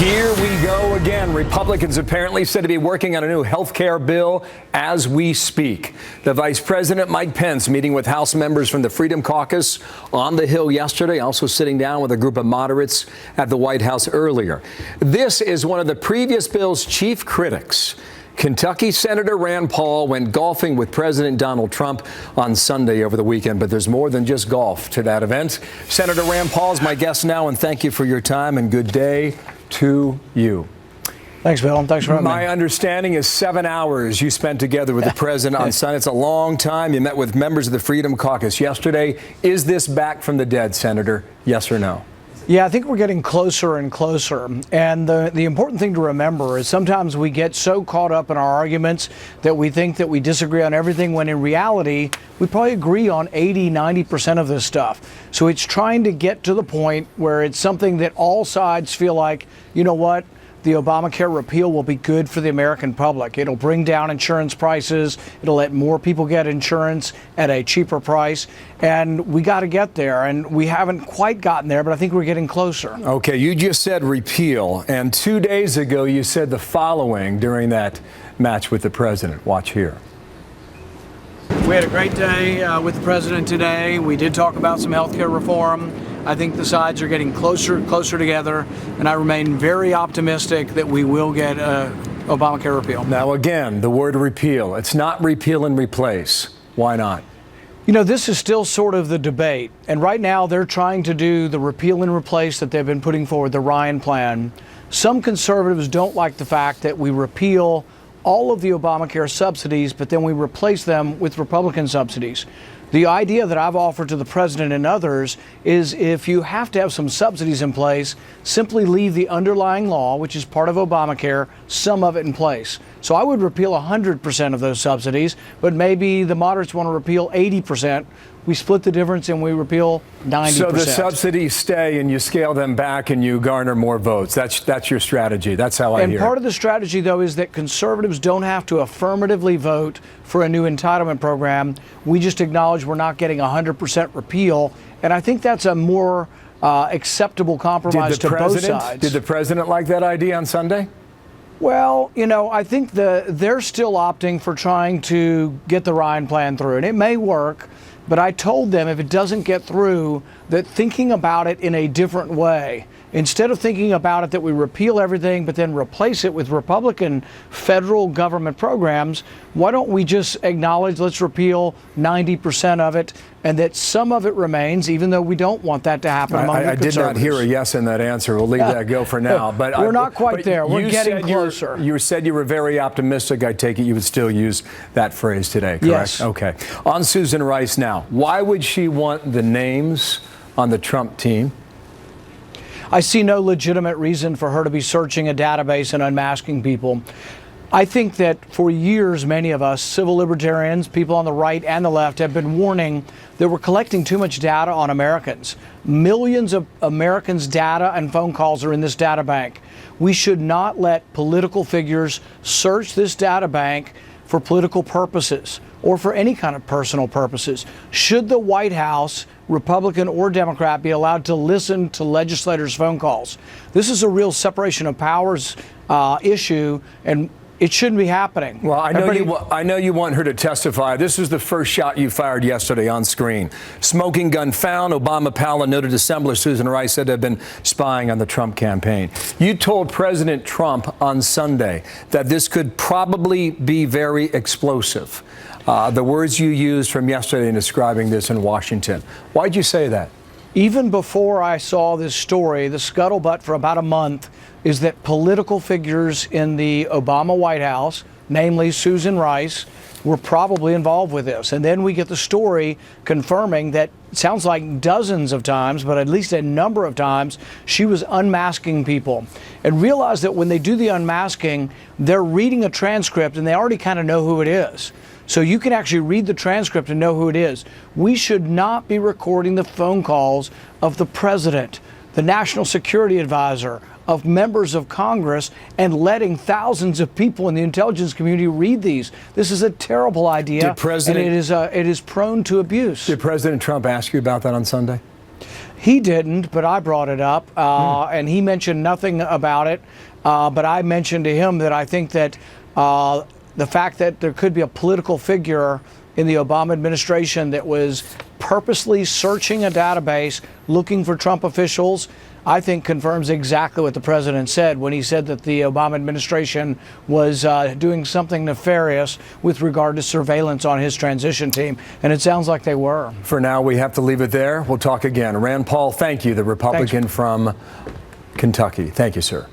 Here we go again. Republicans apparently said to be working on a new health care bill as we speak. The Vice President, Mike Pence, meeting with House members from the Freedom Caucus on the Hill yesterday, also sitting down with a group of moderates at the White House earlier. This is one of the previous bill's chief critics. Kentucky Senator Rand Paul went golfing with President Donald Trump on Sunday over the weekend, but there's more than just golf to that event. Senator Rand Paul is my guest now, and thank you for your time and good day to you. Thanks, Bill. Thanks for having me. My understanding is 7 hours you spent together with the president on Sunday. It's a long time. You met with members of the Freedom Caucus yesterday. Is this back from the dead, Senator? Yes or no? Yeah, I think we're getting closer and closer. And the important thing to remember is sometimes we get so caught up in our arguments that we think that we disagree on everything, when in reality, we probably agree on 80–90% of this stuff. So it's trying to get to the point where it's something that all sides feel like, you know what? The Obamacare repeal will be good for the American public. It'll bring down insurance prices. It'll let more people get insurance at a cheaper price. And we got to get there. And we haven't quite gotten there, but I think we're getting closer. Okay, you just said repeal. And 2 days ago, you said the following during that match with the president. Watch here. We had a great day with the president today. We did talk about some health care reform. I think the sides are getting closer and closer together, and I remain very optimistic that we will get Obamacare repeal. Now, again, the word repeal. It's not repeal and replace. Why not? You know, this is still sort of the debate, and right now they're trying to do the repeal and replace that they've been putting forward, the Ryan plan. Some conservatives don't like the fact that we repeal all of the Obamacare subsidies, but then we replace them with Republican subsidies. The idea that I've offered to the president and others is, if you have to have some subsidies in place, simply leave the underlying law, which is part of Obamacare, some of it in place. So I would repeal 100% of those subsidies, but maybe the moderates want to repeal 80%. We split the difference and we repeal 90%. So the subsidies stay and you scale them back and you garner more votes. That's your strategy. That's how I hear it. And part of the strategy, though, is that conservatives don't have to affirmatively vote for a new entitlement program. We just acknowledge we're not getting 100% repeal. And I think that's a more acceptable compromise to both sides. Did the president like that idea on Sunday? Well, you know, I think they're still opting for trying to get the Ryan plan through. And it may work. But I told them if it doesn't get through, that thinking about it in a different way, instead of thinking about it that we repeal everything but then replace it with Republican federal government programs, why don't we just acknowledge let's repeal 90% of it and that some of it remains, even though we don't want that to happen among the conservatives. I did not hear a yes in that answer. We'll leave that go for now. But we're not quite there. We're getting closer. You said you were very optimistic. I take it you would still use that phrase today, correct? Yes. Okay. On Susan Rice now. Why would she want the names on the Trump team? I see no legitimate reason for her to be searching a database and unmasking people. I think that for years, many of us, civil libertarians, people on the right and the left, have been warning that we're collecting too much data on Americans. Millions of Americans' data and phone calls are in this data bank. We should not let political figures search this data bank for political purposes or for any kind of personal purposes. Should the White House, Republican or Democrat, be allowed to listen to legislators' phone calls? This is a real separation of powers issue, and it shouldn't be happening. Well, I know you want her to testify. This is the first shot you fired yesterday on screen. Smoking gun found. Obama pal and noted Assembler Susan Rice said to have been spying on the Trump campaign. You told President Trump on Sunday that this could probably be very explosive. The words you used from yesterday in describing this in Washington. Why'd you say that? Even before I saw this story, the scuttlebutt for about a month is that political figures in the Obama White House, namely Susan Rice, were probably involved with this. And then we get the story confirming that it sounds like dozens of times, but at least a number of times, she was unmasking people. And realize that when they do the unmasking, they're reading a transcript and they already kind of know who it is. So you can actually read the transcript and know who it is. We should not be recording the phone calls of the president, the national security advisor, of members of Congress, and letting thousands of people in the intelligence community read these. This is a terrible idea, and it is prone to abuse. Did President Trump ask you about that on Sunday? He didn't, but I brought it up, and he mentioned nothing about it. But I mentioned to him that I think that the fact that there could be a political figure in the Obama administration that was purposely searching a database looking for Trump officials, I think confirms exactly what the president said when he said that the Obama administration was doing something nefarious with regard to surveillance on his transition team. And it sounds like they were. For now, we have to leave it there. We'll talk again. Rand Paul, thank you, the Republican from Kentucky. Thank you, sir.